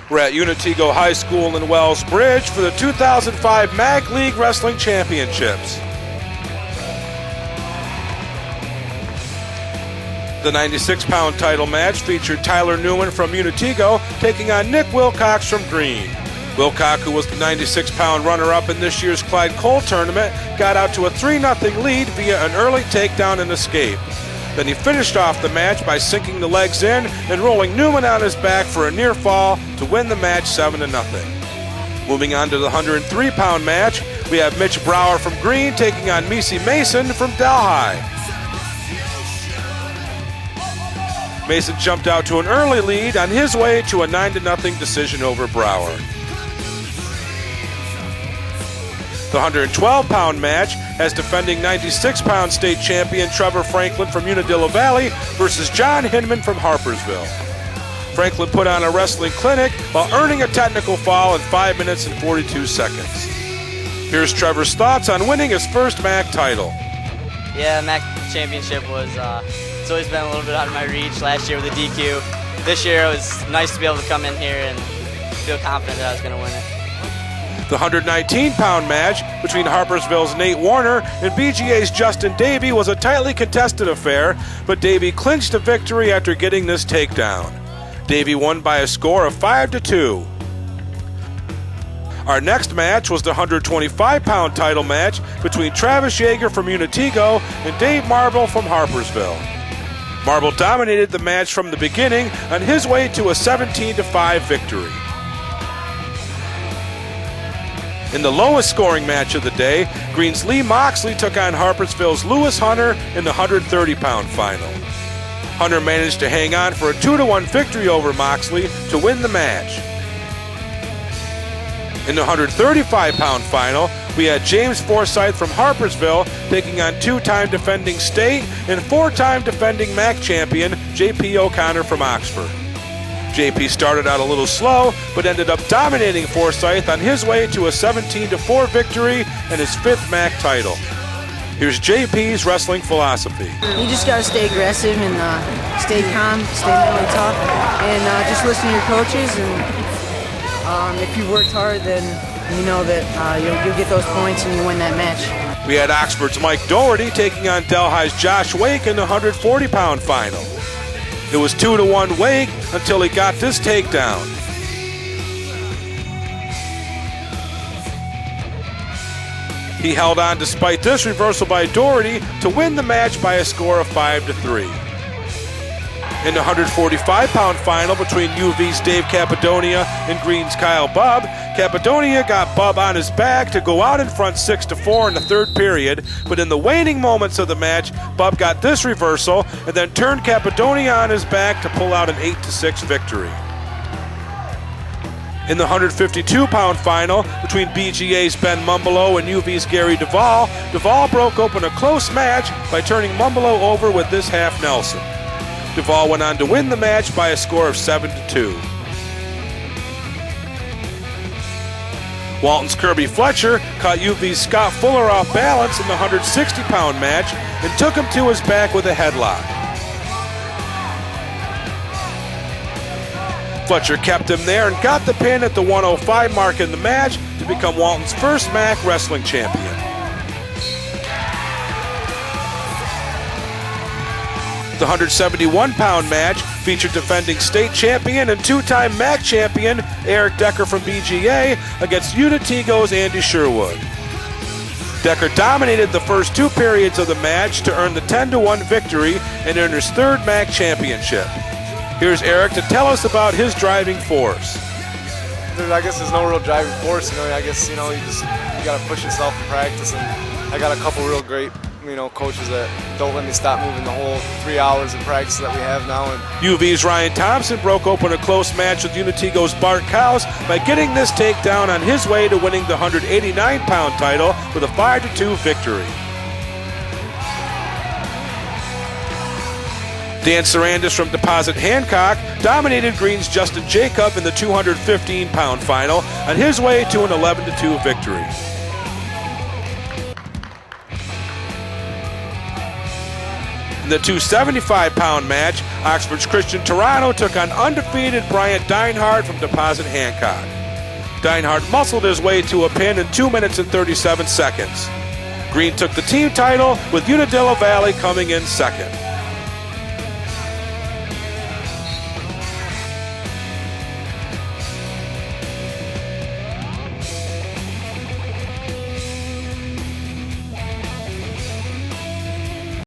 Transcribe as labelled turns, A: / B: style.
A: We're at Unitego High School in Wells Bridge for the 2005 MAC League Wrestling Championships. The 96-pound title match featured Tyler Newman from Unitego taking on Nick Wilcox from Green. Wilcox, who was the 96-pound runner-up in this year's Clyde Cole tournament, got out to a 3-0 lead via an early takedown and escape. Then he finished off the match by sinking the legs in and rolling Newman on his back for a near fall to win the match 7-0. Moving on to the 103-pound match, we have Mitch Brower from Green taking on Misi Mason from Delhi. Mason jumped out to an early lead on his way to a 9-0 decision over Brower. The 112-pound match has defending 96-pound state champion Trevor Franklin from Unadilla Valley versus John Hinman from Harpersville. Franklin put on a wrestling clinic while earning a technical foul in 5 minutes and 42 seconds. Here's Trevor's thoughts on winning his first MAC title.
B: Yeah, MAC championship was, it's always been a little bit out of my reach. Last year with the DQ. This year it was nice to be able to come in here and feel confident that I was going to win it.
A: The 119-pound match between Harpersville's Nate Warner and BGA's Justin Davey was a tightly contested affair, but Davey clinched a victory after getting this takedown. Davey won by a score of 5-2. Our next match was the 125-pound title match between Travis Yeager from Unitego and Dave Marble from Harpersville. Marble dominated the match from the beginning on his way to a 17-5 victory. In the lowest scoring match of the day, Green's Lee Moxley took on Harpersville's Lewis Hunter in the 130-pound final. Hunter managed to hang on for a 2-1 victory over Moxley to win the match. In the 135-pound final, we had James Forsyth from Harpersville taking on 2-time defending state and 4-time defending MAC champion J.P. O'Connor from Oxford. JP started out a little slow, but ended up dominating Forsyth on his way to a 17-4 victory and his 5th MAC title. Here's JP's wrestling philosophy.
C: You just got to stay aggressive and stay calm, stay mentally tough, and just listen to your coaches. And if you worked hard, then you know that you'll get those points and you win that match.
A: We had Oxford's Mike Doherty taking on Delhi's Josh Wake in the 140-pound final. It was 2-1 Wake until he got this takedown. He held on despite this reversal by Doherty to win the match by a score of 5-3. In the 145-pound final between UV's Dave Capadonia and Green's Kyle Bubb, Capadonia got Bubb on his back to go out in front 6-4 in the third period, but in the waning moments of the match, Bubb got this reversal and then turned Capadonia on his back to pull out an 8-6 victory. In the 152-pound final between BGA's Ben Mumbolo and UV's Gary Duvall, Duvall broke open a close match by turning Mumbolo over with this half Nelson. Duvall went on to win the match by a score of 7-2. Walton's Kirby Fletcher caught UV's Scott Fuller off balance in the 160-pound match and took him to his back with a headlock. Fletcher kept him there and got the pin at the 105 mark in the match to become Walton's first MAC wrestling champion. The 171-pound match featured defending state champion and 2-time MAC champion Eric Decker from BGA against Unitego's Andy Sherwood. Decker dominated the first 2 periods of the match to earn the 10-1 victory and earn his 3rd MAC championship. Here's Eric to tell us about his driving force.
D: I guess there's no real driving force. I guess you got to push yourself in practice, and I got a couple real great coaches that don't let me stop moving the whole 3 hours of practice that we have now. And
A: UV's Ryan Thompson broke open a close match with Unitego's Bart Kaus by getting this takedown on his way to winning the 189-pound title with a 5-2 victory. Dan Sarandis from Deposit Hancock dominated Green's Justin Jacob in the 215-pound final on his way to an 11-2 victory. In the 275-pound match, Oxford's Christian Toronto took on undefeated Bryant Deinhardt from Deposit Hancock. Deinhardt muscled his way to a pin in 2 minutes and 37 seconds. Green took the team title, with Unadilla Valley coming in second.